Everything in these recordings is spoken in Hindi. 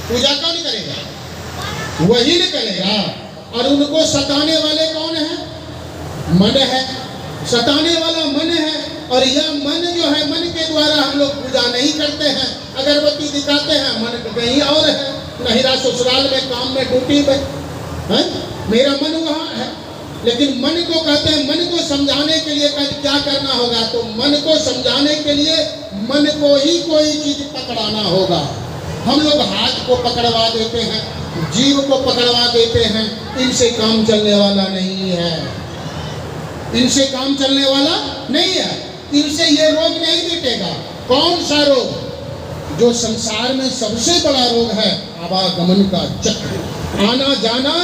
पूजा कौन करेगा? वही न करेगा। और उनको सताने वाले कौन है? मन है। सताने वाला मन है। और यह मन जो है, मन के द्वारा हम लोग पूजा नहीं करते हैं, अगरबत्ती दिखाते हैं, मन कहीं और है, नहिरा ससुराल में, काम में, ड्यूटी में है, मेरा मन वहाँ है। लेकिन मन को कहते हैं, मन को समझाने के लिए क्या करना होगा? तो मन को समझाने के लिए मन को ही कोई चीज पकड़ाना होगा। हम लोग हाथ को पकड़वा देते हैं, जीव को पकड़वा देते हैं, इनसे काम चलने वाला नहीं है। इनसे काम चलने वाला नहीं है। इनसे ये रोग नहीं मिटेगा। कौन सा रोग? जो संसार में सबसे बड़ा रोग है, आवागमन का चक्र, आना जाना,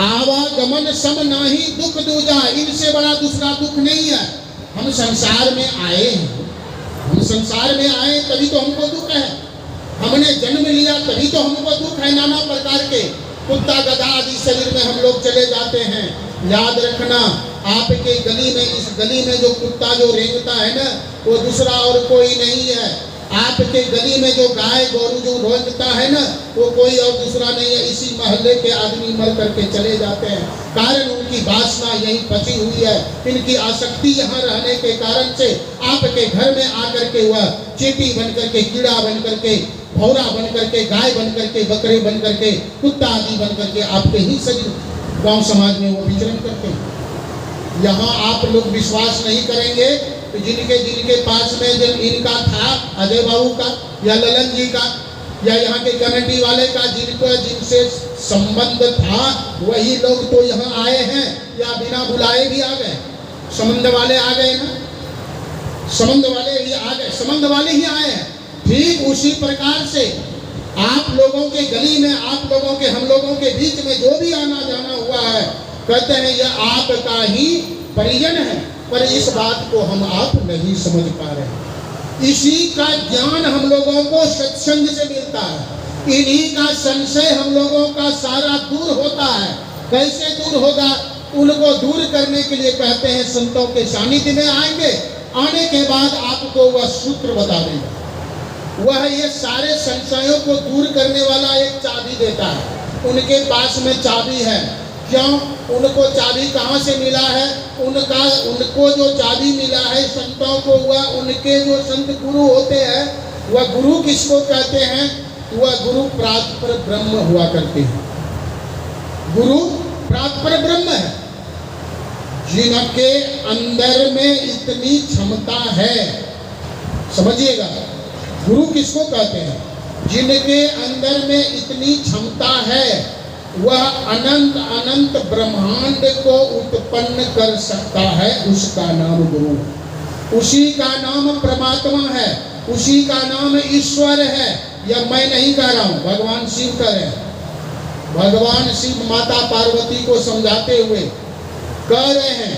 आवागमन सम नाही दुख दूजा। इनसे बड़ा दूसरा दुख नहीं है। हम संसार में आए हैं, हम संसार में आए तभी तो हमको दुख है। हमने जन्म लिया तभी तो हमको दुख है। नाना प्रकार के कुत्ता गधा आदि शरीर में हम लोग चले जाते हैं। याद रखना, आपके गली में, इस गली में जो कुत्ता जो रेंगता है ना, वो दूसरा और कोई नहीं है। आपके गली में जो गाय गोरू जो रेंगता है ना, वो कोई और दूसरा नहीं है। इसी मोहल्ले के आदमी मर करके चले जाते हैं। कारण उनकी वासना यहीं फंसी हुई है। इनकी आसक्ति यहाँ रहने के कारण से आपके घर में आकर के वह चींटी बन करके, कीड़ा बन करके, भौरा बन करके, गाय बन करके, बकरे बन करके, कुत्ता आदि बन करके आपके ही शरीर गांव समाज में वो विचरण करते हैं। यहाँ आप लोग विश्वास नहीं करेंगे तो जिनके पास में जब इनका था, अजय बाबू का या ललन जी का या यहाँ के कमेटी वाले का, जिनसे संबंध था, वही लोग तो यहाँ आए हैं या बिना बुलाए भी आ गए। संबंध वाले आ गए ना, संबंध वाले ही आ गए, संबंध वाले ही आए हैं। ठीक उसी प्रकार से आप लोगों के गली में, आप लोगों के, हम लोगों के बीच में जो भी आना जाना हुआ है, कहते हैं यह आपका ही परिजन है, पर इस बात को हम आप नहीं समझ पा रहे। इसी का ज्ञान हम लोगों को सत्संग से मिलता है। इन्हीं का संशय हम लोगों का सारा दूर होता है। कैसे दूर होगा? उनको दूर करने के लिए कहते हैं संतों के सानिध्य में आएंगे। आने के बाद आपको वह सूत्र बता देगा। वह ये सारे संशयों को दूर करने वाला एक चाबी देता है। उनके पास में चाबी है। क्यों? उनको चाबी कहाँ से मिला है? उनको जो चाबी मिला है संतों को, वह उनके जो संत गुरु होते हैं, वह गुरु किसको कहते हैं? वह गुरु प्राप्त ब्रह्म हुआ करते हैं। गुरु प्राप्त ब्रह्म है, जिनके अंदर में इतनी क्षमता है। समझिएगा, गुरु किसको कहते हैं? जिनके अंदर में इतनी क्षमता है, वह अनंत अनंत ब्रह्मांड को उत्पन्न कर सकता है, उसका नाम गुरु। उसी का नाम परमात्मा है, उसी का नाम ईश्वर है। यह मैं नहीं कह रहा हूँ, भगवान शिव कह रहे हैं। भगवान शिव माता पार्वती को समझाते हुए कह रहे हैं,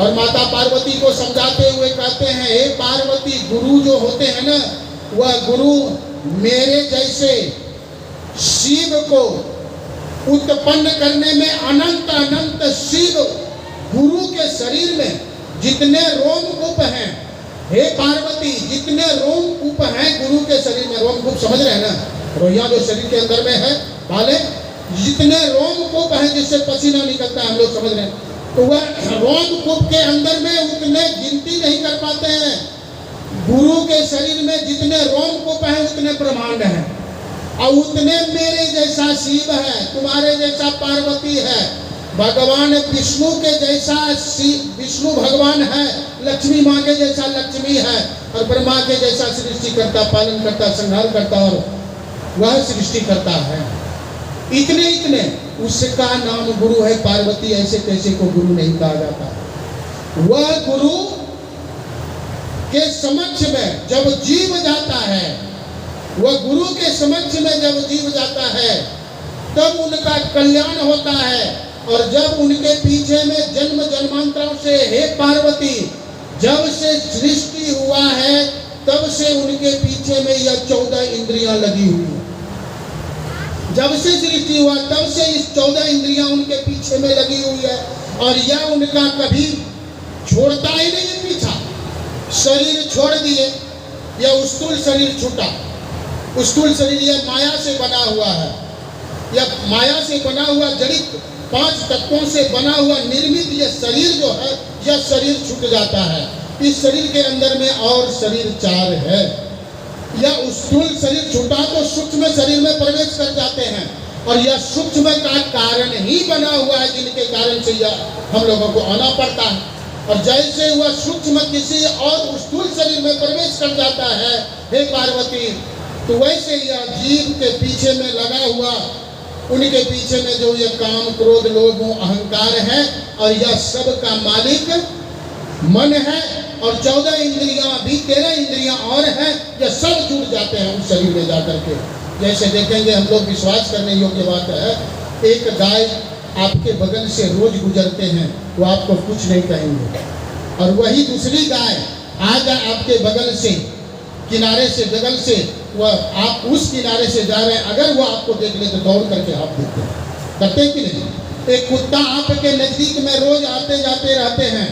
और माता पार्वती को समझाते हुए कहते हैं, हे पार्वती, गुरु जो होते हैं ना, वह गुरु मेरे जैसे शिव को उत्पन्न करने में अनंत अनंत शिव गुरु के शरीर में जितने रोमकूप हैं, हे पार्वती, जितने रोमकूप हैं गुरु के शरीर में, रोमकूप समझ रहे हैं ना, रोइया जो शरीर के अंदर में है वाले, जितने रोमकूप हैं जिससे पसीना निकलता है, हम लोग समझ रहे हैं, तो वह रोमकूप के अंदर में उतने गिनती नहीं कर पाते हैं। गुरु के शरीर में जितने रोमकूप हैं उतने ब्रह्मांड हैं, और उतने मेरे जैसा शिव है, तुम्हारे जैसा पार्वती है, भगवान विष्णु के जैसा विष्णु भगवान है, लक्ष्मी माँ के जैसा लक्ष्मी है, और ब्रह्मा के जैसा सृष्टि करता, पालन करता, संहार करता, और वह सृष्टि करता है। इतने इतने, उसका नाम गुरु है। पार्वती ऐसे कैसे को गुरु नहीं कहा जाता। वह गुरु के समक्ष में जब जीव जाता है, वह गुरु के समक्ष में जब जीव जाता है, तब उनका कल्याण होता है। और जब उनके पीछे में जन्म जन्मांतरों से, हे पार्वती, जब से सृष्टि हुआ है, तब से उनके पीछे में यह 14 इंद्रियां लगी हुई है। जब से सृष्टि हुआ तब से इस 14 इंद्रियां उनके पीछे में लगी हुई है, और यह उनका कभी छोड़ता ही नहीं पीछा। शरीर छोड़ दिए, यह स्थूल शरीर छूटा, स्थूल शरीर यह माया से बना हुआ है, यह माया से बना हुआ जड़ित 5 तत्वों से बना हुआ निर्मित यह शरीर जो है, यह शरीर छूट जाता है। इस शरीर के अंदर में और शरीर 4 है। यह स्थूल शरीर छूटा तो सूक्ष्म शरीर में प्रवेश कर जाते हैं, और यह सूक्ष्म का कारण ही बना हुआ है, जिनके कारण से यह हम लोगों को आना पड़ता है। और जैसे वह सूक्ष्म किसी और स्थूल शरीर में प्रवेश कर जाता है, हे पार्वती, तो वैसे यह जीव के पीछे में लगा हुआ, उनके पीछे में जो यह काम क्रोध लोभ अहंकार है, और यह सब का मालिक मन है, और 14 इंद्रियां भी 13 इंद्रियां और हैं, यह सब जुड़ जाते हैं उस शरीर में जाकर के। जैसे देखेंगे हम लोग, विश्वास करने योग्य बात है, एक गाय आपके बगल से रोज गुजरते हैं, वो आपको कुछ नहीं कहेंगे, और वही दूसरी गाय आ जाए आपके बगल से, किनारे से बगल से, वह आप उस किनारे से जा रहे हैं, अगर वो आपको देख ले तो दौड़ करके आप देखते हैं, करते हैं कि नहीं? एक कुत्ता आपके नजदीक में रोज आते जाते रहते हैं,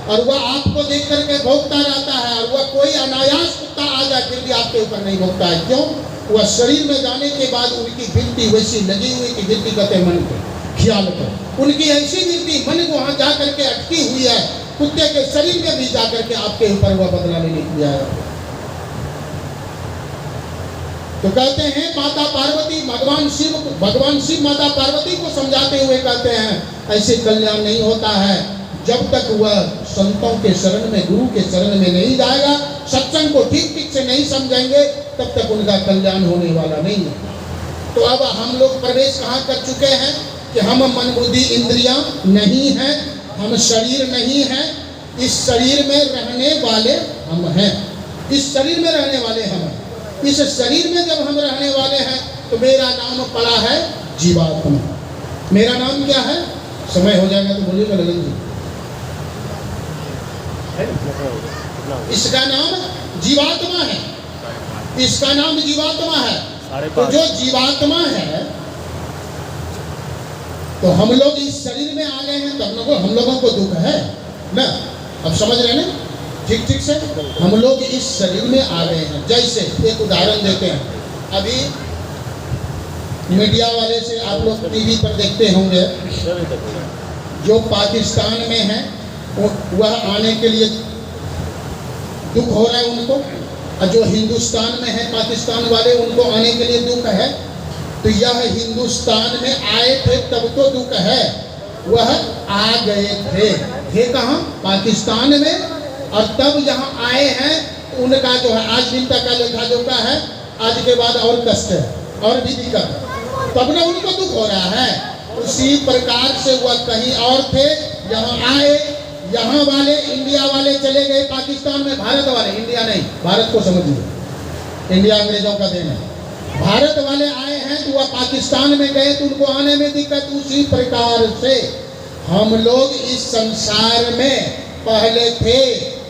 और वह आपको देख करके भौंकता रहता है, और वह कोई अनायास कुत्ता आ जाए फिर भी आपके ऊपर नहीं भौंकता है। क्यों? वह शरीर में जाने के बाद उनकी गिनती वैसी लगी हुई कि गिनती करते मन को ख्याल कर, उनकी ऐसी गिनती मन को वहां जा करके अटकी हुई है, कुत्ते के शरीर में भी जा करके आपके ऊपर वह बदला लेने की आया। तो कहते हैं माता पार्वती, भगवान शिव माता पार्वती को समझाते हुए कहते हैं, ऐसे कल्याण नहीं होता है जब तक वह संतों के शरण में, गुरु के शरण में नहीं जाएगा, सत्संग को ठीक ठीक से नहीं समझेंगे, तब तक उनका कल्याण होने वाला नहीं है। तो अब हम लोग प्रवेश कहाँ कर चुके हैं कि हम मन बुद्धि इंद्रियां नहीं हैं, हम शरीर नहीं हैं, इस शरीर में रहने वाले हम हैं, इस शरीर में रहने वाले हम हैं। इस शरीर में जब हम रहने वाले हैं तो मेरा नाम पड़ा है जीवात्मा। मेरा नाम क्या है? समय हो जाएगा तो बोलिएगा ललन जी। इसका नाम जीवात्मा है, इसका नाम जीवात्मा है। तो जो जीवात्मा है, तो हम लोग इस शरीर में आ गए हैं, तो हम लोगों को दुख है ना? अब समझ रहे हैं ठीक ठीक से? हम लोग इस शरीर में आ गए हैं। जैसे एक उदाहरण देते हैं, अभी मीडिया वाले से आप लोग टीवी पर देखते होंगे, जो पाकिस्तान में है वह आने के लिए दुख हो रहा है उनको, और जो हिंदुस्तान में है पाकिस्तान वाले, उनको आने के लिए दुख है। तो यह हिंदुस्तान में आए थे तब तो दुख है, वह आ गए थे कहाँ? पाकिस्तान में, और तब यहाँ आए हैं, उनका जो है आज दिन तक का लेखा जोखा है, आज के बाद और कष्ट है और भी दिक्कत, तब ना उनको दुख हो रहा है। उसी प्रकार से वह कहीं और थे, यहाँ आए, यहाँ वाले इंडिया वाले चले गए पाकिस्तान में, भारत वाले, इंडिया नहीं, भारत को समझिए, इंडिया अंग्रेजों का देन है। भारत वाले आए हैं तो वह पाकिस्तान में गए तो उनको आने में दिक्कत। उसी प्रकार से हम लोग इस संसार में पहले थे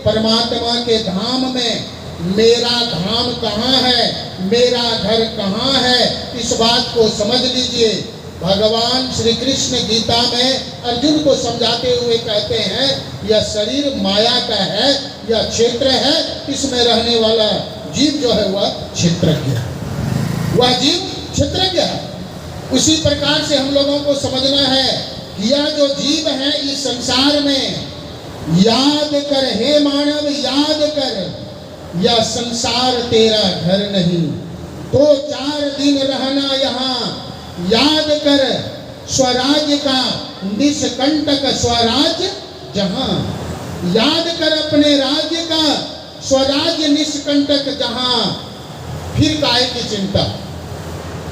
परमात्मा के धाम में। मेरा धाम कहाँ है, मेरा घर कहाँ है, इस बात को समझ लीजिए। भगवान श्री कृष्ण गीता में अर्जुन को समझाते हुए कहते हैं, यह शरीर माया का है, यह क्षेत्र है, इसमें रहने वाला जीव जो है वह क्षेत्रज्ञ है, वह जीव क्षेत्रज्ञ है। उसी प्रकार से हम लोगों को समझना है कि यह जो जीव है इस संसार में, याद कर हे मानव, याद कर, यह संसार तेरा घर नहीं, तो 4 दिन रहना यहाँ। याद कर स्वराज्य का निष्कंटक स्वराज्य जहाँ, याद कर अपने राज्य का स्वराज्य निष्कंटक जहाँ। फिर काहे की चिंता,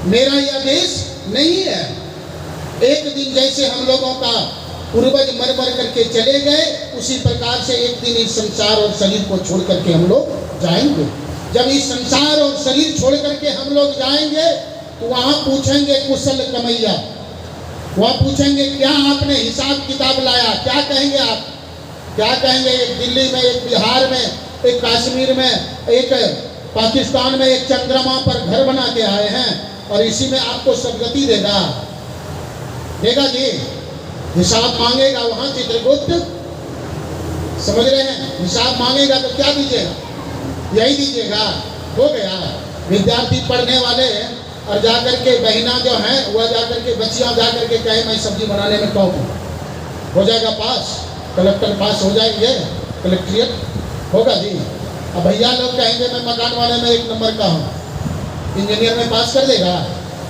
मेरा यह देश नहीं है। एक दिन जैसे हम लोगों का पूर्वज मर मर करके चले गए, उसी प्रकार से एक दिन इस संसार और शरीर को छोड़ करके हम लोग जाएंगे। जब इस संसार और शरीर छोड़ करके हम लोग जाएंगे तो वहाँ पूछेंगे कुशल कमैया, वहाँ पूछेंगे क्या आपने हिसाब किताब लाया, क्या कहेंगे आप, क्या कहेंगे? एक दिल्ली में, एक बिहार में, एक कश्मीर में, एक पाकिस्तान में, एक चंद्रमा पर घर बना के आए हैं और इसी में आपको सदगति देगा, देगा जी? हिसाब मांगेगा वहाँ चित्रगुप्त, समझ रहे हैं? हिसाब मांगेगा तो क्या दीजिएगा? यही दीजिएगा, हो गया। विद्यार्थी पढ़ने वाले और जाकर के बहना जो है वह जाकर के बच्चियां जाकर के कहे मैं सब्जी बनाने में टॉप हूँ, हो जाएगा पास, कलेक्टर पास हो जाएंगे, कलेक्ट्रेट होगा जी। अब भैया लोग कहेंगे मैं मकान वाले में 1 नंबर का हूँ, इंजीनियर में पास कर देगा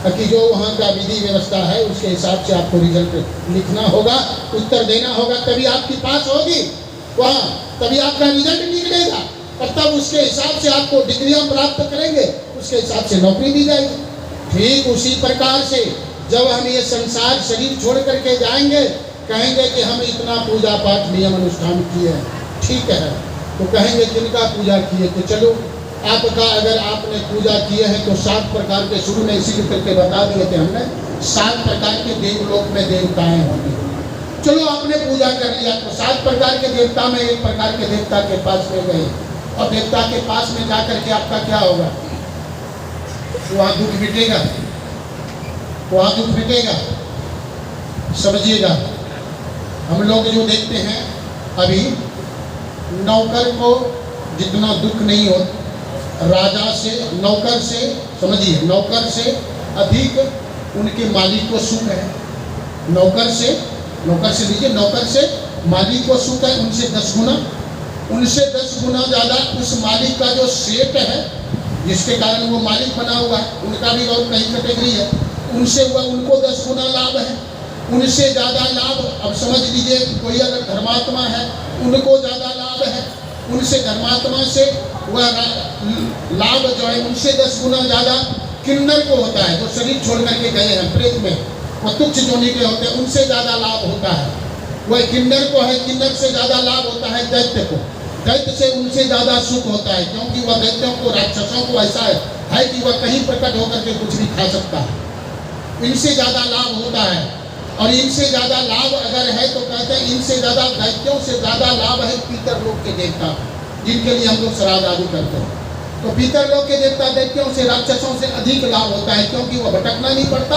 कि जो वहाँ का विधि व्यवस्था है उसके हिसाब से आपको रिजल्ट लिखना होगा, उत्तर देना होगा, तभी आपकी पास होगी वहाँ, तभी आपका रिजल्ट निकलेगा और तब उसके हिसाब से आपको डिग्रियां प्राप्त करेंगे, उसके हिसाब से नौकरी दी जाएगी। ठीक उसी प्रकार से जब हम ये संसार शरीर छोड़ करके जाएंगे, कहेंगे कि हम इतना पूजा पाठ नियम अनुष्ठान किए, ठीक है, तो कहेंगे किनका पूजा किए, तो चलो आपका अगर आपने पूजा किए हैं तो 7 प्रकार के, शुरू में इसी करके बता दिए थे हमने, 7 प्रकार के देवलोक में देवताएं होंगे। चलो आपने पूजा कर लिया तो 7 प्रकार के देवता में 1 प्रकार के देवता के पास में गए और देवता के पास में जाकर के आपका क्या होगा, वहां दुख मिटेगा, वहां दुख मिटेगा। समझिएगा, हम लोग जो देखते हैं अभी नौकर को जितना दुख नहीं हो, राजा से नौकर से, समझिए नौकर से अधिक उनके मालिक को सुख है। नौकर से लीजिए, नौकर से मालिक को सुख है, उनसे 10 गुना ज़्यादा उस मालिक का जो सेठ है जिसके कारण वो मालिक बना हुआ है, उनका भी और कई कैटेगरी है, उनसे उनको 10 गुना लाभ है, उनसे ज़्यादा लाभ। अब समझ लीजिए कोई अगर धर्मात्मा है उनको ज़्यादा लाभ है, उनसे धर्मात्मा से वह लाभ जो है उनसे 10 गुना ज़्यादा किन्नर को होता है, जो शरीर छोड़ करके गए हैं प्रेत में, वो तुच्छ जोनी के होते हैं, उनसे ज़्यादा लाभ होता है। वह किन्नर को है, किन्नर से ज़्यादा लाभ होता है दैत्य को, दैत्य से उनसे ज़्यादा सुख होता है, क्योंकि वह दैत्यों को, राक्षसों को ऐसा है कि वह कहीं प्रकट होकर के कुछ भी खा सकता है, इनसे ज़्यादा लाभ होता है। और इनसे ज़्यादा लाभ अगर है तो कहते हैं इनसे ज़्यादा, दैत्यों से ज़्यादा लाभ है पीतर लोक के देवता, जिनके लिए हम लोग श्राद्ध आदि करते हैं। तो पीतर लोक के देवता दैत्यों से, राक्षसों से अधिक लाभ होता है, क्योंकि वह भटकना नहीं पड़ता।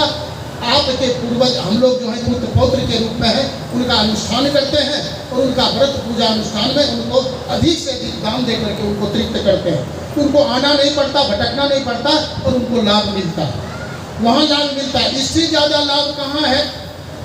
आपके पूर्वज हम लोग जो है पुत्र पौत्र के रूप में है, उनका अनुष्ठान करते हैं और उनका व्रत पूजा अनुष्ठान में उनको अधिक से अधिक दान दे करके उनको तृप्त करते हैं, उनको आना नहीं पड़ता, भटकना नहीं पड़ता और उनको लाभ मिलता है, वहाँ लाभ मिलता है। इससे ज़्यादा लाभ कहाँ है?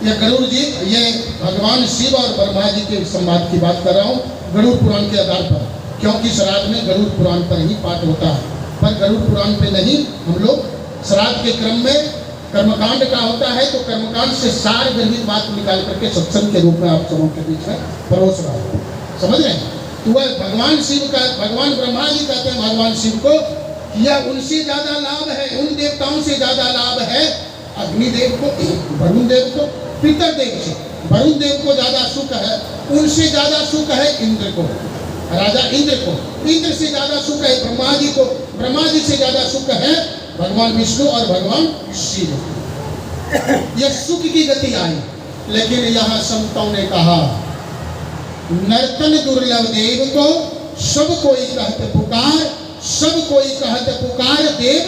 ये गरुड़ जी, ये भगवान शिव और ब्रह्मा जी के संवाद की बात कर रहा हूँ गरुड़ पुराण के आधार पर, क्योंकि श्राद्ध में गरुड़ पुराण पर ही पाठ होता है, पर गरुड़ पुराण पे नहीं। हम लोग श्राद्ध के क्रम में कर्मकांड का होता है, तो कर्मकांड से सार गर्भित बात निकाल करके सत्संग के रूप में आप सबों के बीच में परोस रहा हूँ, समझ रहे हैं? तो वह भगवान शिव का, भगवान ब्रह्मा जी कहते हैं भगवान शिव को, यह उनसे ज़्यादा लाभ है, उन देवताओं से ज़्यादा लाभ है अग्निदेव को, वरुण देव को, पितर देव से, वरुण देव को ज़्यादा सुख है, उनसे ज़्यादा सुख है इंद्र को, राजा इंद्र को, इंद्र से ज़्यादा सुख है ब्रह्मा जी को, ब्रह्मा जी से ज़्यादा सुख है भगवान विष्णु और भगवान शिव। यह सुख की गति आई, लेकिन यहाँ संतों ने कहा नर्तन दुर्लभ देव को सब कोई कहत पुकार, सब कोई कहत पुकार देव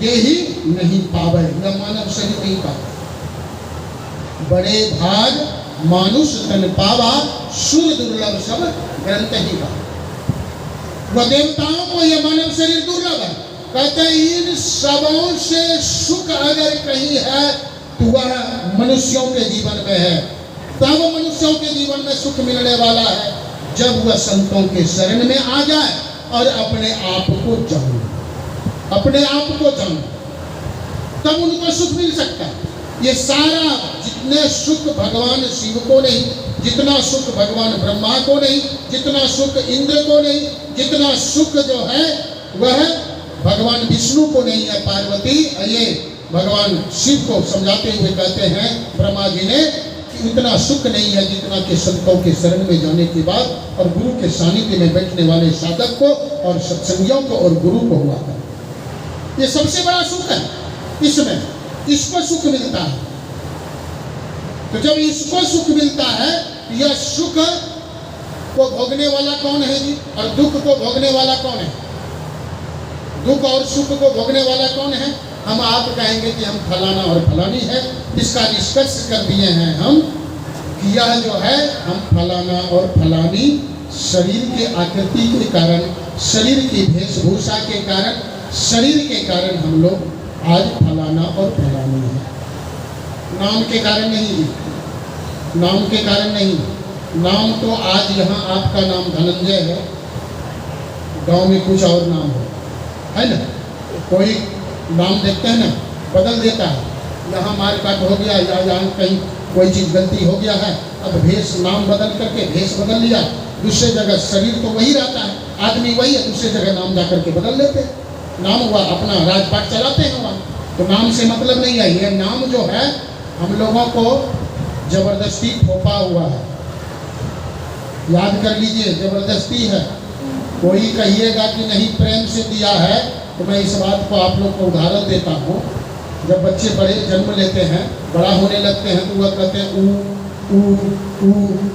देहि नहीं पावे, न मानव शरीर नहीं पावे, बड़े भाग मानुष तन पावा, सुर दुर्लभ सब ग्रंथ ही का। वह देवताओं को यह मानव शरीर दुर्लभ है, कहते हैं इन सबों से सुख अगर कहीं है तो वह मनुष्यों के जीवन में है। तब मनुष्यों के जीवन में सुख मिलने वाला है जब वह संतों के शरण में आ जाए और अपने आप को जाने, अपने आप को जाने, तब उनको सुख मिल सकता है। ये सारा जितने सुख भगवान शिव को नहीं, जितना सुख भगवान ब्रह्मा को नहीं, जितना सुख इंद्र को नहीं, जितना सुख जो है वह भगवान विष्णु को नहीं है, पार्वती, ये भगवान शिव को समझाते हुए कहते हैं ब्रह्मा जी ने कि इतना सुख नहीं है जितना कि संतों के शरण में जाने के बाद और गुरु के सानिध्य में बैठने वाले साधक को और सत्संगियों को और गुरु को हुआ है। ये सबसे बड़ा सुख है, इसमें इसको सुख मिलता है। तो जब इसको सुख मिलता है, यह सुख को भोगने वाला कौन है जी? और दुख को भोगने वाला कौन है? दुख और सुख को भोगने वाला कौन है? हम आप कहेंगे कि हम फलाना और फलानी है। इसका निष्कर्ष कर दिए हैं हम कि यह जो है हम फलाना और फलानी शरीर के आकृति के कारण, शरीर की वेशभूषा के कारण, शरीर के कारण हम लोग आज फलाना और फलानी है। नाम के कारण नहीं, नाम के कारण नहीं। नाम तो आज यहाँ आपका नाम धनंजय है, गांव में कुछ और नाम है ना। कोई नाम देखते हैं ना, बदल देता है। यहाँ मारकाट हो गया या यहाँ कहीं कोई चीज़ गलती हो गया है, अब भेष नाम बदल करके भेष बदल लिया, दूसरे जगह शरीर तो वही रहता है, आदमी वही है, दूसरे जगह नाम जा करके बदल लेते। नाम हुआ अपना राजपाट चलाते हैं वहाँ, तो नाम से मतलब नहीं है। ये नाम जो है हम लोगों को जबरदस्ती थोपा हुआ है, याद कर लीजिए, जबरदस्ती है। कोई कहिएगा कि नहीं प्रेम से दिया है, तो मैं इस बात को आप लोग को उदाहरण देता हूँ। जब बच्चे बड़े जन्म लेते हैं, बड़ा होने लगते हैं, तो वह कहते हैं ऊ ऊ ऊ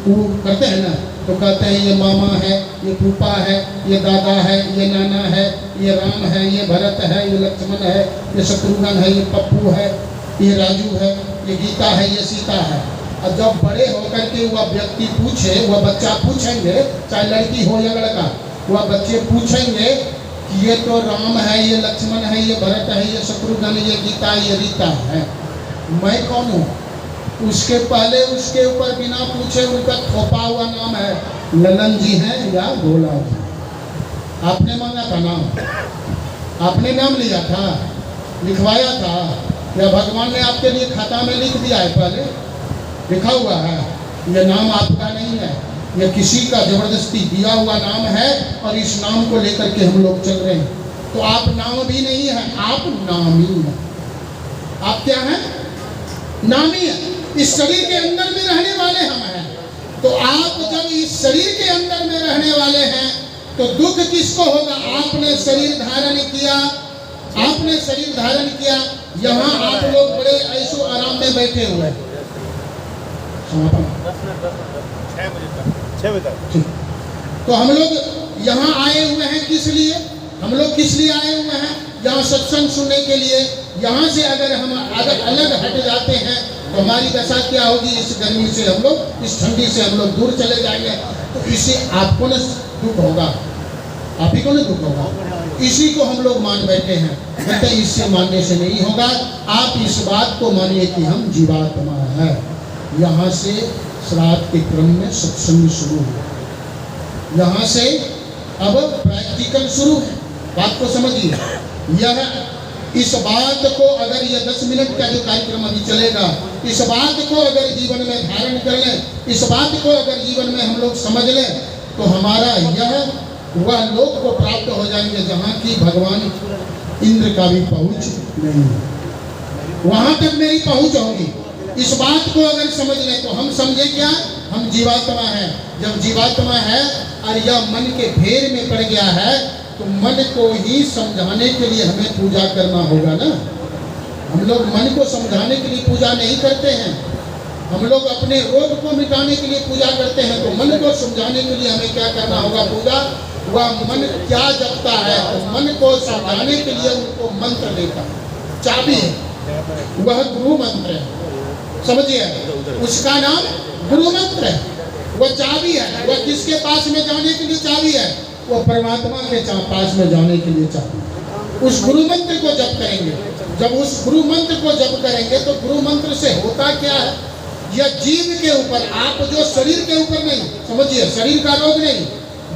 ऊ करते हैं ना, तो कहते हैं ये मामा है, ये फूफा है, ये दादा है, ये नाना है, ये राम है, ये भरत है, ये लक्ष्मण है, ये शत्रुघ्न है, ये पप्पू है, ये राजू है, ये गीता है, ये सीता है। और जब बड़े होकर के वह व्यक्ति पूछे, वह बच्चा पूछेंगे, चाहे लड़की हो या लड़का, वह बच्चे पूछेंगे कि ये तो राम है, ये लक्ष्मण है, ये भरत है, ये शत्रुघ्न, ये गीता, ये रीता है, मैं कौन हूँ? उसके पहले उसके ऊपर बिना पूछे उनका थोपा हुआ नाम है, ललन जी है या भोला जी। आपने मांगा था नाम, आपने नाम लिया था, लिखवाया था, या भगवान ने आपके लिए खाता में लिख दिया है? पहले लिखा हुआ है, यह नाम आपका नहीं है, यह किसी का जबरदस्ती दिया हुआ नाम है, और इस नाम को लेकर के हम लोग चल रहे हैं। तो आप नाम भी नहीं है, आप नामी हैं। आप क्या हैं? नामी है। इस शरीर के अंदर में रहने वाले हम हैं। तो आप जब इस शरीर के अंदर में रहने वाले हैं, तो दुख किसको होगा? आपने शरीर धारण किया, आपने शरीर धारण किया, यहाँ आप लोग बड़े ऐशो आराम में बैठे हुए हैं। तो हम लोग यहाँ आए हुए हैं किस लिए? हम लोग किस लिए आए हुए हैं? यहाँ सत्संग सुनने के लिए। यहाँ से अगर हम अलग हट जाते हैं तो हमारी दशा क्या होगी? इस गर्मी से हम लोग, इस ठंडी से हम लोग दूर चले जाएंगे, तो इसे आपको न दुख होगा, आप ही को न दुख होगा। इसी को हम लोग मान बैठे हैं, कहते इससे मानने से नहीं होगा। आप इस बात को मानिए कि हम जीवात्मा है। यहाँ से श्राद्ध के क्रम में सत्संग शुरू हुआ, यहाँ से अब प्रैक्टिकल शुरू है। बात को समझिए। यह इस बात को अगर यह 10 मिनट का जो कार्यक्रम अभी चलेगा, इस बात को अगर जीवन में धारण कर लें, इस बात को अगर जीवन में हम लोग समझ लें, तो हमारा यह वह लोक को प्राप्त हो जाएंगे जहाँ की भगवान इंद्र का भी पहुँच नहीं है, वहाँ तक मेरी पहुँच होगी। इस बात को अगर समझ लें तो हम समझे क्या? हम जीवात्मा है। जब जीवात्मा है और यह मन के फेर में पड़ गया है, तो मन को ही समझाने के लिए हमें पूजा करना होगा ना। हम लोग मन को समझाने के लिए पूजा नहीं करते हैं, हम लोग अपने रोग को मिटाने के लिए पूजा करते हैं। तो मन को समझाने के लिए हमें क्या करना होगा? पूजा। वह मन क्या जपता है? तो मन को समझाने के लिए उनको मंत्र देता है, चाबी है, वह गुरु मंत्र है। समझिए, उसका नाम गुरु मंत्र है, वह चाबी है। वह किसके पास में जाने के लिए चाबी है? वो परमात्मा के पास में जाने के लिए चाबी। उस गुरु मंत्र को जप करेंगे। जब उस गुरु मंत्र को जप करेंगे तो गुरु मंत्र से होता क्या है? यह जीव के ऊपर, आप जो शरीर के ऊपर नहीं, समझिए, शरीर का रोग नहीं,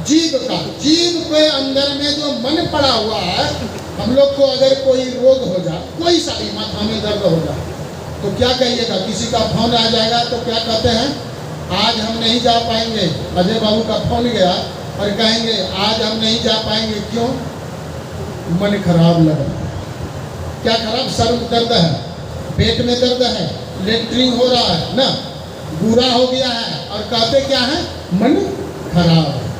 जीव का, जीव के अंदर में जो मन पड़ा हुआ है, हम लोग को अगर कोई रोग हो जाए, कोई सा भी माथा में दर्द हो जाए, तो क्या कहिएगा? किसी का फोन आ जाएगा तो क्या कहते हैं? आज हम नहीं जा पाएंगे। अजय बाबू का फोन गया और कहेंगे आज हम नहीं जा पाएंगे। क्यों? मन खराब लग रहा है। क्या खराब? सर में दर्द है, पेट में दर्द है, लेटरिन हो रहा है ना, बुरा हो गया है, और कहते क्या है? मन खराब है।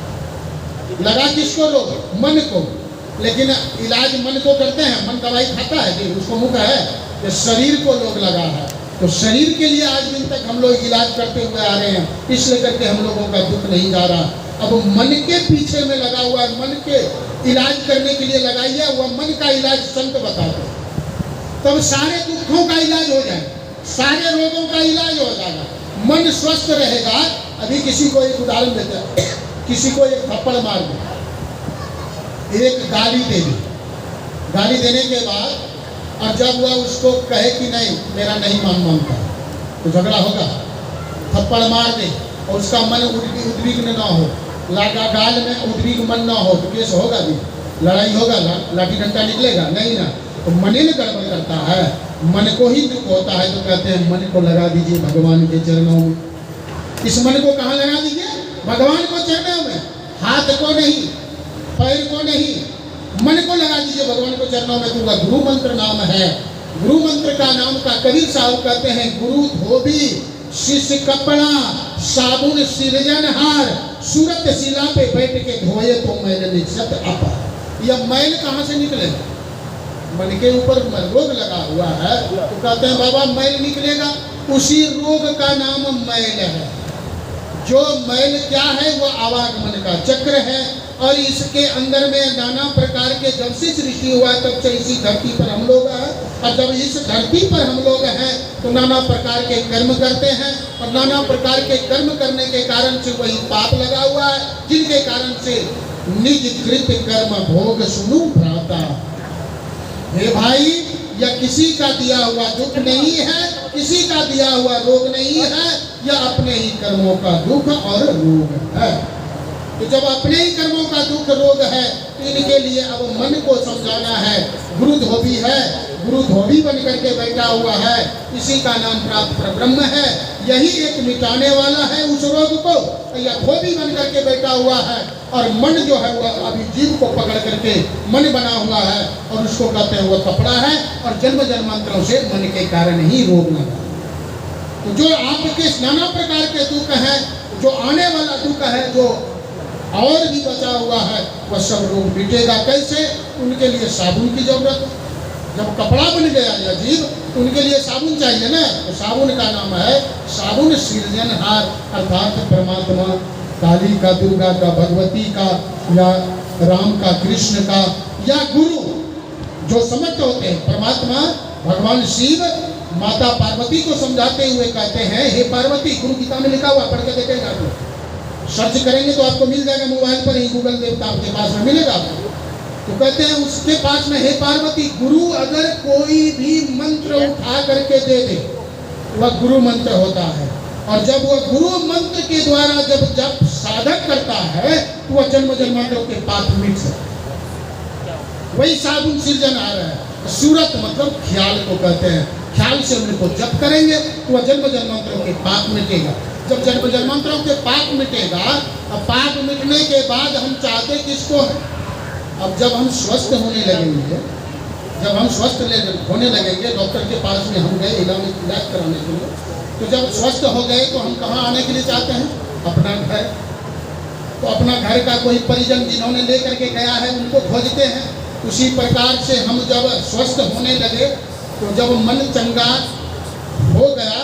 लगा किसको रोग? मन को। लेकिन इलाज मन को करते हैं, मन दवाई खाता है कि उसको मुँह है? ये शरीर को लोग लगा है। तो शरीर के लिए आज दिन तक हम लोग इलाज करते हुए आ रहे हैं, इसलिए करके हम लोगों का दुख नहीं जा रहा। अब मन के पीछे में लगा हुआ है, मन के इलाज करने के लिए लगाइए, वह मन का इलाज संत बताते हैं, तब सारे दुखों का इलाज हो जाएगा, सारे रोगों का इलाज हो जाएगा। मन स्वस्थ रहेगा। अभी किसी को एक उदाहरण देते हैं, किसी को एक थप्पड़ मार दे, एक गाली दे दी, गाली देने के बाद और जब वह उसको कहे कि नहीं मेरा नहीं मानता तो झगड़ा होगा, थप्पड़ मार दे और उसका मन उद्विग्न ना हो, लागा गाल में उद्विग्न मन ना हो तो केस होगा भी, लड़ाई होगा, लाठी डंडा निकलेगा नहीं ना। तो मन ही गड़बड़ करता है, मन को ही दुख होता है। तो कहते हैं मन को लगा दीजिए भगवान के चरणों में। इस मन को कहाँ लगा दीजिए? भगवान को चरणों में, हाथ को नहीं, पैर को नहीं, मन को लगा दीजिए भगवान को चरणों में। दूंगा गुरु मंत्र नाम है। गुरु मंत्र का नाम का कबीर साहब कहते हैं गुरु धोबी शिष्य कपड़ा साबुन सृजनहार सूरत शिला पे बैठ के धोए तो मैल निश्चत अपा। यह मैल कहाँ से निकले? मन के ऊपर रोग लगा हुआ है तो कहते हैं बाबा मैल निकलेगा, उसी रोग का नाम मैल है। जो मैल क्या है? वो आवागमन का चक्र है और इसके अंदर में नाना प्रकार के, जब से सृष्टि हुआ तब से इसी धरती पर हम लोग हैं और जब इस धरती पर हम लोग हैं तो नाना प्रकार के कर्म करते हैं और नाना प्रकार के कर्म करने के कारण से वही पाप लगा हुआ है, जिनके कारण से निज कृत कर्म भोग सुनु भ्राता। हे भाई, यह किसी का दिया हुआ दुख नहीं है, किसी का दिया हुआ रोग नहीं है, यह अपने ही कर्मों का दुख और रोग है। तो जब अपने ही कर्मों का दुख रोग है तो इनके लिए अब मन को समझाना है। गुरु धोबी है, गुरु धोबी बन करके बैठा हुआ है, इसी का नाम प्राप्त ब्रह्म है। यही एक मिटाने वाला है उस रोग को। या धोबी बन करके बैठा हुआ है और मन जो है वह अभी जीव को पकड़ करके मन बना हुआ है और उसको कहते हैं वह कपड़ा है और जन्म जन्मांतरों से मन के कारण ही रोग लगा। तो जो आपके नाना प्रकार के दुख है, जो आने वाला दुख है, जो और भी बचा हुआ है, वह सब रोग मिटेगा। कैसे? उनके लिए साबुन की जरूरत है। जब कपड़ा बन गया या जीव तो उनके लिए साबुन चाहिए ना। तो साबुन का नाम है साबुन सृजनहार, अर्थात परमात्मा, काली का, दुर्गा का, भगवती का या राम का, कृष्ण का या गुरु जो समर्थ होते हैं। परमात्मा भगवान शिव माता पार्वती को समझाते हुए कहते हैं हे पार्वती, गुरु गीता में लिखा हुआ, पढ़ के देखेंगे आप लोग, सर्च करेंगे तो आपको मिल जाएगा मोबाइल पर ही, गूगल देवता आपके पास में मिलेगा आपको। तो कहते हैं उसके पास में हे पार्वती, गुरु अगर कोई भी मंत्र उठा करके दे दे वह गुरु मंत्र होता है और जब वह गुरु मंत्र के द्वारा जब साधक करता है तो वह जन्म जन्मांतरों के पाप मिट सकते। वही साबुन सृजन आ रहा है। सूरत मतलब ख्याल को कहते हैं। ख्याल से उनको जप करेंगे तो वह जन्म जन्मांतरों के पाप मिटेगा। जब जन्म जन्मांतरों के पाप मिटेगा, अब पाप मिटने के बाद हम चाहते किसको है? अब जब हम स्वस्थ होने लगेंगे, जब हम स्वस्थ होने लगेंगे, डॉक्टर के पास में हम गए इलाज कराने के लिए, तो जब स्वस्थ हो गए तो हम कहाँ आने के लिए चाहते हैं? अपना घर। तो अपना घर का कोई परिजन जिन्होंने लेकर के गया है उनको खोजते हैं। उसी प्रकार से हम जब स्वस्थ होने लगे तो जब मन चंगा हो गया,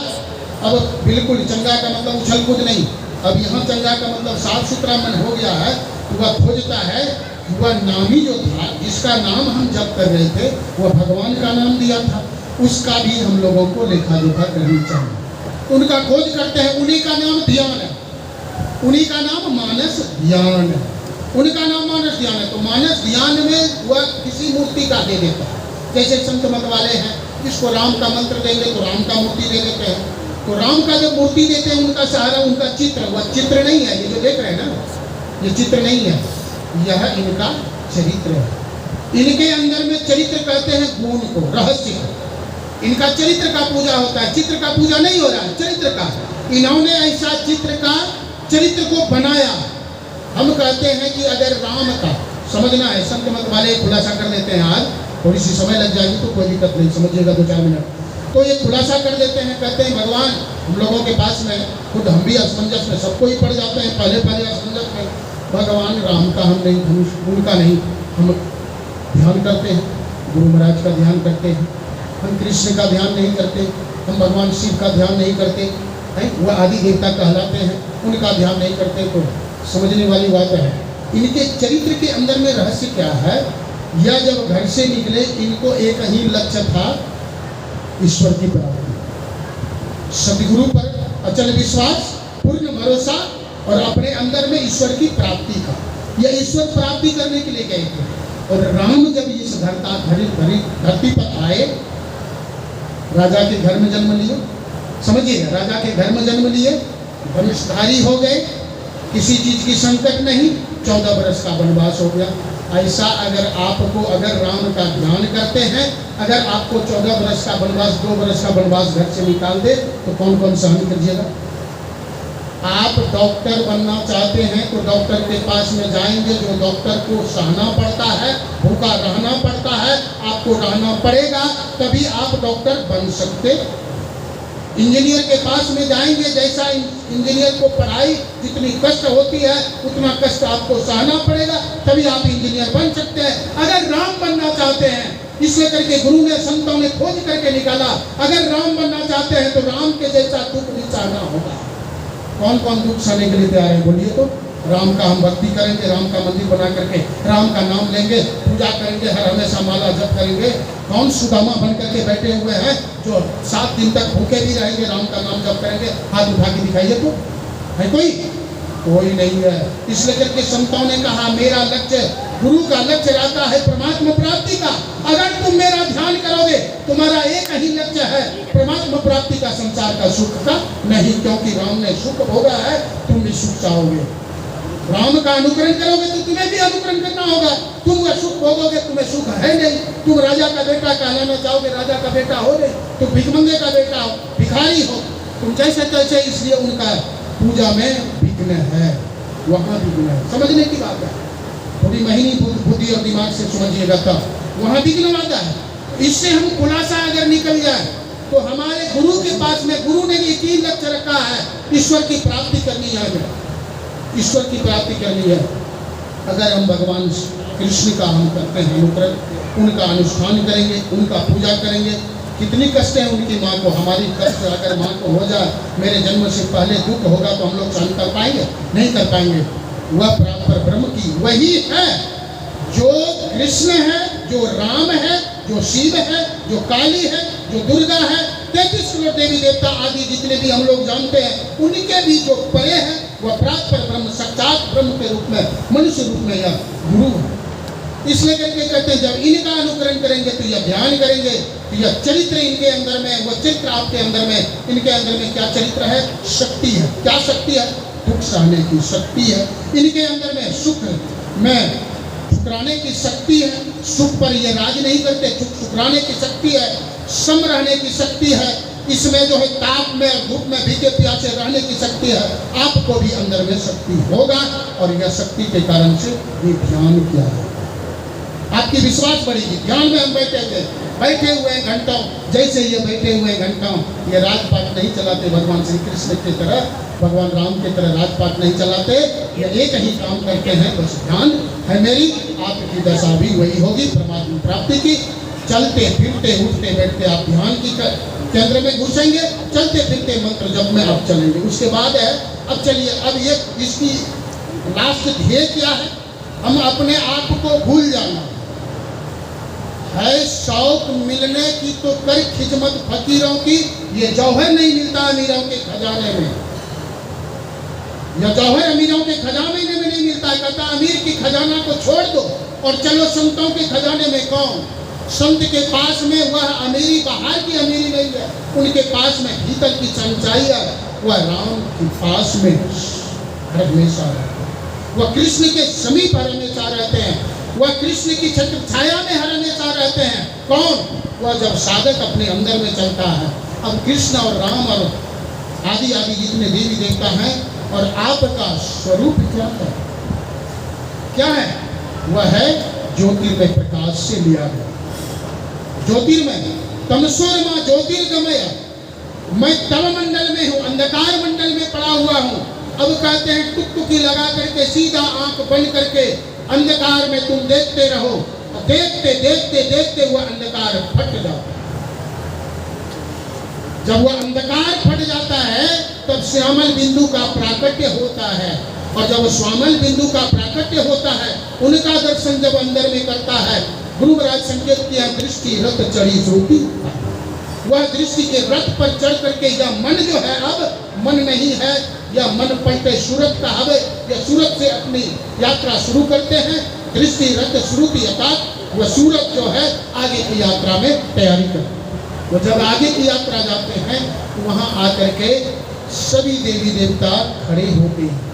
अब बिल्कुल चंगा का मतलब उछल कूद नहीं, अब यहाँ चंगा का मतलब साफ सुथरा मन हो गया है, तो वह खोजता है वह नामी जो था, जिसका नाम हम जप कर रहे थे, वह भगवान का नाम दिया था, उसका भी हम लोगों को लेखा जोखा करनी चाहिए। उनका खोज करते हैं, उन्हीं का नाम ध्यान है, उन्हीं का नाम मानस ध्यान है, उनका नाम मानस ध्यान है। तो मानस ध्यान में वह किसी मूर्ति का दे देता है। जैसे संत मत वाले हैं, जिसको राम का मंत्र देंगे तो राम का मूर्ति दे देते हैं। तो राम का जो मूर्ति देते हैं उनका सहारा उनका चित्र, वह चित्र नहीं है। ये जो देख रहे हैं ना, ये चित्र नहीं है, यह इनका चरित्र है। इनके अंदर में चरित्र कहते हैं गुण को, रहस्य को। इनका चरित्र का पूजा होता है, चित्र का पूजा नहीं हो रहा है, चरित्र का। इन्होंने ऐसा चित्र का चरित्र को बनाया। हम कहते हैं कि अगर राम का समझना है, संत मत वाले खुलासा कर देते हैं, आज थोड़ी सी समय लग जाएगी तो कोई दिक्कत नहीं, समझिएगा 2-4 मिनट। तो ये खुलासा कर देते हैं, कहते हैं भगवान हम लोगों के पास में, खुद हम भी असमंजस में, सबको ही पड़ जाते हैं पहले असमंजस में। भगवान राम का हम नहीं, उनका नहीं, हम ध्यान करते हैं, गुरु महाराज का ध्यान करते हैं, हम कृष्ण का ध्यान नहीं करते, हम भगवान शिव का ध्यान नहीं करते हैं, वह आदि देवता कहलाते हैं, उनका ध्यान नहीं करते। तो समझने वाली बात है। इनके चरित्र के अंदर में रहस्य क्या है? या जब घर से निकले इनको एक ही लक्ष्य था, ईश्वर की प्राप्ति, सदगुरु पर अचल विश्वास, पूर्ण भरोसा और अपने अंदर में ईश्वर की प्राप्ति का। यह ईश्वर प्राप्ति करने के लिए गए थे। और राम जब इस धरती पर आए, राजा के घर में जन्म लिए, समझिए, राजा के घर में जन्म लिए, धनुषधारी हो गए, किसी चीज की संकट नहीं, 14 वर्ष का वनवास हो गया। ऐसा अगर राम का ध्यान करते हैं, अगर आपको 14 वर्ष का वनवास, 2 वर्ष का वनवास घर से निकाल दे तो कौन कौन सहन करिएगा? आप डॉक्टर बनना चाहते हैं तो डॉक्टर के पास में जाएंगे, जो डॉक्टर को सहना पड़ता है, भूखा रहना पड़ता है, आपको रहना पड़ेगा, तभी आप डॉक्टर बन सकते। इंजीनियर के पास में जाएंगे, जैसा इंजीनियर को पढ़ाई जितनी कष्ट होती है उतना कष्ट आपको सहना पड़ेगा, तभी आप इंजीनियर बन सकते हैं। अगर राम बनना चाहते हैं, इसलिए करके गुरु ने, संतों ने खोज करके निकाला, अगर राम बनना चाहते हैं तो राम के जैसा दुख भी सहना होगा। कौन कौन दुख सहने के लिए तैयार है बोलिए तो? राम का हम भक्ति करेंगे, राम का मंदिर बना करके राम का नाम लेंगे, पूजा करेंगे, हर हमेशा माला जप करेंगे। कौन सुदामा बन करके बैठे हुए हैं जो 7 दिन तक भूखे भी रहेंगे, राम का नाम जप करेंगे? हाथ उठा के दिखाइए तो, है कोई? कोई नहीं है। इसलिए करके संतों ने कहा, मेरा लक्ष्य, गुरु का लक्ष्य रहता है परमात्मा प्राप्ति का। अगर तुम मेरा ध्यान करोगे, तुम्हारा एक ही लक्ष्य है परमात्मा प्राप्ति का, संसार का सुख का नहीं, क्योंकि राम ने सुख भोगा है, तुम भी सुख चाहोगे। राम का अनुकरण करोगे तो तुम्हें भी अनुकरण करना होगा। तुम सुख भोगोगे, तुम्हें सुख है नहीं। तुम राजा का बेटा कहलाना चाहोगे, राजा का बेटा हो नहीं, तुम भिखमंगे का बेटा हो, भिखारी हो, तुम जैसे तैसे। इसलिए उनका पूजा में विघ्न है, वहां विघ्न है। समझने की बात है, थोड़ी महीनी बुद्धि और दिमाग से समझिएगा तब वहां विघ्न आता है। इससे हम खुलासा अगर निकल जाए तो हमारे गुरु के पास में, गुरु ने एक ही लक्ष्य रखा है, ईश्वर की प्राप्ति करनी है हमें, ईश्वर की प्राप्ति करनी है। अगर हम भगवान कृष्ण का हम करते हैं अनुकरण, उनका अनुष्ठान करेंगे, उनका पूजा करेंगे, कितनी कष्ट है उनकी माँ को, हमारी कष्ट अगर माँ को हो जाए, मेरे जन्म से पहले दुख होगा तो हम लोग सहन कर पाएंगे? नहीं कर पाएंगे। वह प्राप्त ब्रह्म की वही है जो कृष्ण है, जो राम है, जो शिव है, जो काली है, जो दुर्गा है, 33 करोड़ देवी देवता आदि जितने भी हम लोग जानते हैं, उनके भी जो परे है वह प्राप्त ब्रह्म, साक्षात ब्रह्म के रूप में, मनुष्य रूप में यह गुरु है। इसलिए करके कहते हैं, जब इनका अनुकरण करेंगे तो यह ध्यान करेंगे तो यह चरित्र इनके अंदर में, वह चरित्र आपके अंदर में, इनके अंदर में क्या चरित्र है? शक्ति है। क्या शक्ति है? दुख सहने की शक्ति है। इनके अंदर में सुख में ठुकराने की शक्ति है, सुख पर ये राज नहीं करते, ठुकराने की शक्ति है, सम रहने की शक्ति है, इसमें जो है ताप में, धूप में भीगे प्यासे रहने की शक्ति है। आपको भी अंदर में शक्ति होगा, और यह शक्ति के कारण से ये ध्यान किया है, आपकी विश्वास बढ़ेगी। ध्यान में हम बैठे हुए हैं घंटों, जैसे ये बैठे हुए घंटों, ये राजपाट नहीं चलाते भगवान श्री कृष्ण की तरह, भगवान राम की तरह राजपाट नहीं चलाते, ये एक ही काम करते हैं, बस ध्यान है मेरी। आपकी दशा भी वही होगी परमात्मा प्राप्ति की। चलते फिरते उठते बैठते आप ध्यान की केंद्र में घुसेंगे, चलते फिरते मंत्र जप में आप चलेंगे। उसके बाद है, अब चलिए, अब ये इसकी लास्ट ध्येय क्या है? हम अपने आप को भूल जाना है। शौक मिलने की तो कर खिदमत फकीरों की, ये जौहर नहीं मिलता अमीरों के खजाने में, यह जौहर अमीरों के खजाने में नहीं मिलता है। कहता अमीर की खजाना को छोड़ दो और चलो संतों के खजाने में। कौन? संत के पास में वह अमीरी बाहर की अमीरी नहीं है, उनके पास में भीतर की सच्चाई है। वह राम के पास में हमेशा रहते हैं, वह कृष्ण के समीप हमेशा रहते हैं, वह कृष्ण की छत्र छाया में हमेशा रहते हैं। कौन? वह जब साधक अपने अंदर में चलता है। अब कृष्ण और राम और आदि आदि जितने देवी देवता हैं, और आपका स्वरूप क्या है? क्या है? वह है ज्योतिर्मय प्रकाश से लिया गया। ज्योतिर्मय तमसोरमा ज्योतिर्गमय, मैं तम मंडल में हूँ, अंधकार मंडल में पड़ा हुआ हूँ। अब कहते हैं टुकटुकी लगा करके सीधा आंख बंद करके अंधकार में तुम देखते रहो, देखते देखते देखते वह अंधकार फट जाता है। जब वह अंधकार फट जाता है तब श्यामल बिंदु का प्राकट्य होता है, और जब श्यामल बिंदु का प्राकट्य होता है, उनका दर्शन जब अंदर में करता है, गुरु महाराज संकेत किया, दृष्टि रथ चढ़ी ज्योति। वह दृष्टि के रथ पर चढ़ करके, यह मन जो है अब मन नहीं है, यह मन पलटे सूरत का हवे, यह सूरत से अपनी यात्रा शुरू करते हैं। दृष्टि रथ श्रुति अर्थात वह सूरज जो है आगे की यात्रा में तैयारी कर। वो जब आगे की यात्रा जाते हैं तो वहाँ आकर के सभी देवी देवता खड़े होते हैं।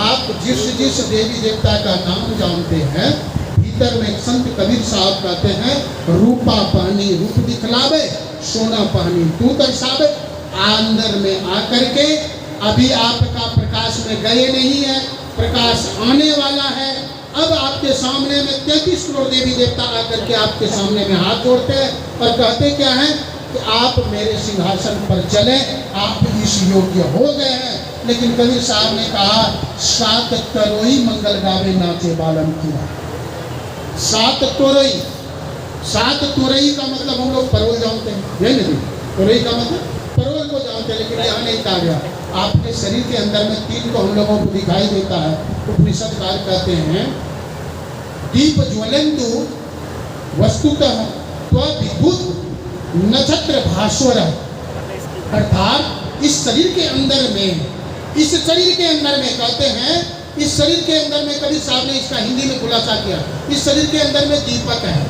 आप जिस जिस देवी देवता का नाम जानते हैं, भीतर में संत कबीर साहब कहते हैं, रूपा पानी रूप दिखलावे, सोना पानी तू तरसावे। अंदर में आकर के अभी आपका प्रकाश में गए नहीं है, प्रकाश आने वाला है। अब आपके सामने में 33 करोड़ देवी देवता आकर के आपके सामने में हाथ जोड़ते हैं और कहते क्या है कि आप मेरे सिंहासन पर चले, आप इस योग्य हो गए हैं। लेकिन कबीर साहब ने कहा, सात तरोई मंगल गावे नाचे बालम किया। सात तोरई, सात तोरई का मतलब हम लोग परवल जानते हैं, ये नहीं, तोरई का मतलब परवल को जानते हैं, लेकिन यहाँ नहीं कहा गया। आपके शरीर के अंदर में तीन को हम लोगों को दिखाई देता है। उपनिषदकार कहते हैं, दीप ज्वलंतु वस्तुतः त्वविद्युत नक्षत्र भास्वर, अर्थात इस शरीर के अंदर में, इस शरीर के अंदर में कहते हैं, इस शरीर के अंदर में कबीर साहब ने इसका हिंदी में खुलासा किया, इस शरीर के अंदर में दीपक है,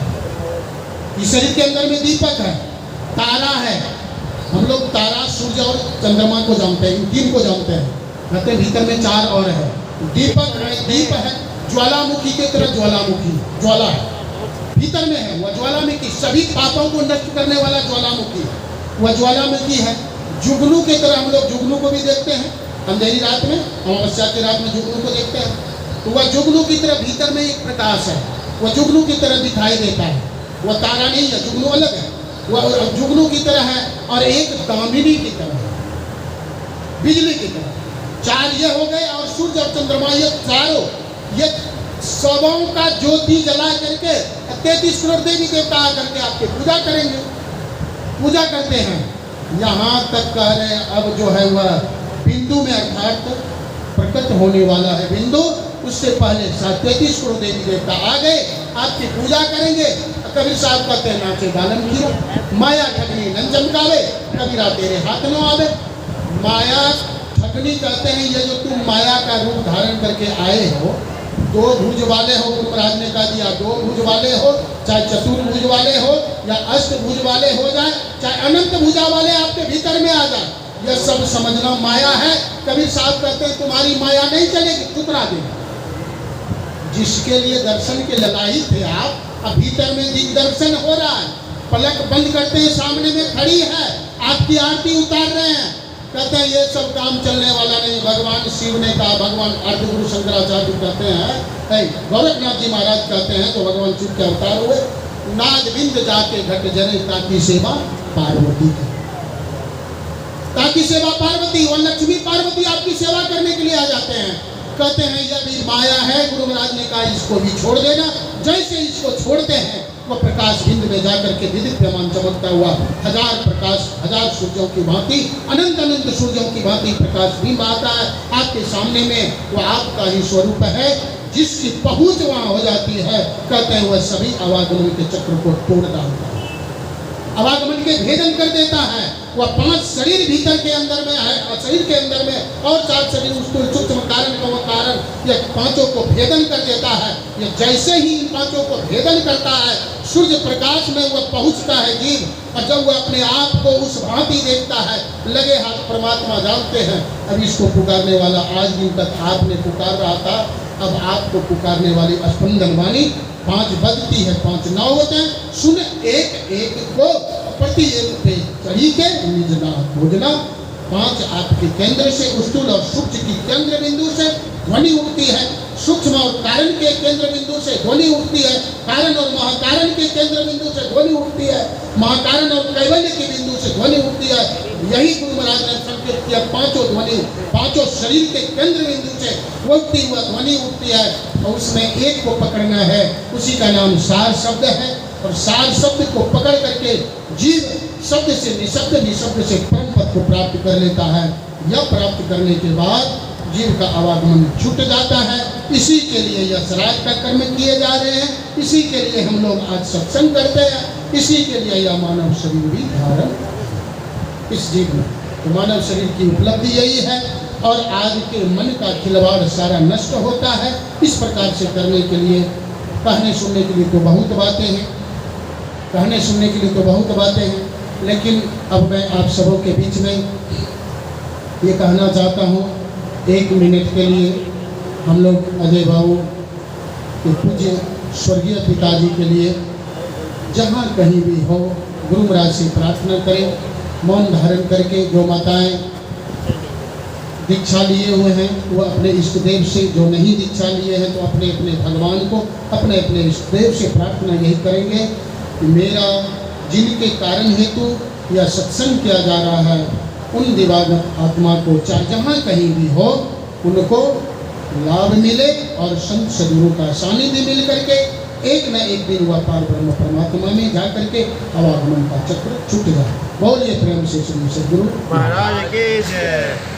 इस शरीर के अंदर में दीपक है, तारा है। हम लोग तारा, सूर्य और चंद्रमा को जानते हैं, इन तीन को जानते हैं। कहते हैं भीतर में चार और है। दीपक है, दीप है, ज्वालामुखी के तरह ज्वालामुखी, ज्वाला है भीतर में है, वह ज्वालामुखी, सभी पापों को नष्ट करने वाला ज्वालामुखी, वह ज्वालामुखी है। जुगनू के तरह हम लोग जुगनू को भी देखते हैं, अंधेरी रात में, अमावस्या की रात में जुगनू को देखते हैं, तो वह जुगनू की तरह भीतर में एक प्रकाश है, वह जुगनू की तरह दिखाई देता है। वह तारा नहीं है, जुगनू अलग है, वह जुगनू की तरह है। और एक दामिनी की तरह है, बिजली की तरह। चार ये हो गए, और सूर्य और चंद्रमा, ये चारों, ये सबों का ज्योति जला करके 33 करोड़ देवी देवता आकर के आपके पूजा करेंगे, पूजा करते हैं। यहाँ तक कह रहे हैं, अब जो है वह बिंदु में, अर्थात प्रकट होने वाला है बिंदु, उससे पहले 33 करोड़ देवी देवता आ गए, आपकी पूजा करेंगे। कबीर साहब कहते हैं, नाचे बालम किया, माया ठगनी नन चमकावे, कबीरा तेरे हाथ न आवे। माया ठगनी कहते हैं, ये जो तुम माया का रूप धारण करके आए हो, दो भुज वाले हो, महाराज ने कह दिया, दो भुज वाले हो, चाहे चतुर्भुज वाले हो या अष्टभुज वाले हो जाए, चाहे अनंत भुजा वाले आपके भीतर में आ जाए, यह सब समझना माया है। कबीर साहब कहते हैं, तुम्हारी माया नहीं चलेगी, ठुकरा देगा। जिसके लिए दर्शन के ललायित थे आप, अब भीतर में दिग्दर्शन हो रहा है, पलक बंद करते हैं, सामने में खड़ी है, आपकी आरती उतार रहे हैं। कहते हैं ये सब काम चलने वाला नहीं। भगवान शिव ने कहा, भगवान अर्धगुरु शंकराचार्य कहते हैं, गोरखनाथ जी महाराज कहते हैं, तो भगवान शिव के अवतार हुए, नाद बिंद जाके घट जने ताकि सेवा पार्वती की, ताकि सेवा पार्वती, और लक्ष्मी पार्वती आपकी सेवा करने के लिए आ जाते हैं। कहते हैं यह भी माया है। गुरु महाराज ने कहा इसको भी छोड़ देना। जैसे इसको छोड़ते हैं, वह प्रकाश बिंद में जाकर के विदित प्रमाण चमकता हुआ हजार प्रकाश, हजार सूर्यों की भांति, अनंत अनंत सूर्यों की भांति प्रकाश बिंब आता है आपके सामने में। वह आपका ही स्वरूप है, जिसकी पहुंच वहां हो जाती है। कहते हैं वह सभी आवागमन के चक्र को तोड़ डालता है, आवागमन के भेदन कर देता है। वह 5 शरीर भीतर के अंदर में है, और शरीर के अंदर में और 4 शरीर, उसको सूक्ष्म कारण का वह कारण, यह 5 को भेदन कर देता है। यह जैसे ही इन 5 को भेदन करता है, सूर्य प्रकाश में वह पहुंचता है जीव, और जब वह अपने आप को उस भांति देखता है, लगे हाथ परमात्मा जानते हैं। अब इसको पुकारने वाला, आज दिन तक आपने पुकार रहा था, अब आपको पुकारने वाली स्पंदन वाणी 5 बजती है, 5 नाव होते हैं, सुन एक एक को प्रति एक पे चढ़ी के निजना खोजना। 5 आपके केंद्र से, स्थूल और सूक्ष्म की केंद्र बिंदु से ध्वनि उठती है, सूक्ष्म और कारण के केंद्र बिंदु से ध्वनि उठती है, कारण और महाकारण के केंद्र बिंदु से ध्वनि उठती है, महाकारण और कैवल्य के बिंदु से ध्वनि उठती है। यही गुरु महाराज ने संकेत किया, 5 ध्वनि 5 शरीर के केंद्र बिंदु से उठती हुआ ध्वनि उठती है, और उसमें एक को पकड़ना है, उसी का नाम सार शब्द है। और सार शब्द को पकड़ करके जीव शब्द से निशब्द, निशब्द से परम पद को प्राप्त कर लेता है। यह प्राप्त करने के बाद जीव का आवागमन छूट जाता है। इसी के लिए यह श्राद्ध का कर्म किए जा रहे हैं, इसी के लिए हम लोग आज सत्संग करते हैं, इसी के लिए यह मानव शरीर भी धारण इस जीव में। तो मानव शरीर की उपलब्धि यही है। और आज के मन का खिलवाड़ सारा नष्ट होता है। इस प्रकार से करने के लिए कहने सुनने के लिए तो बहुत बातें हैं, कहने सुनने के लिए तो बहुत बातें हैं, लेकिन अब मैं आप सबों के बीच में ये कहना चाहता हूँ, 1 मिनट के लिए हम लोग अजय बाबू के पूज्य स्वर्गीय पिताजी के लिए जहाँ कहीं भी हो गुरु महाराज से प्रार्थना करें। मौन धारण करके जो माताएं दीक्षा लिए हुए हैं वो अपने इष्ट देव से, जो नहीं दीक्षा लिए हैं तो अपने अपने भगवान को, अपने अपने इष्ट देव से प्रार्थना यही करेंगे कि मेरा जिनके कारण हेतु यह सत्संग किया जा रहा है उन दिवागत आत्मा को चाहे जहाँ कहीं भी हो उनको लाभ मिले और संत सदगुरु का सानिध्य मिल करके एक न एक दिन वह पार ब्रह्म परमात्मा में जा करके आवागमन का चक्र छूट जाए। बोलिए प्रेम से श्री सदगुरु महाराज की जय।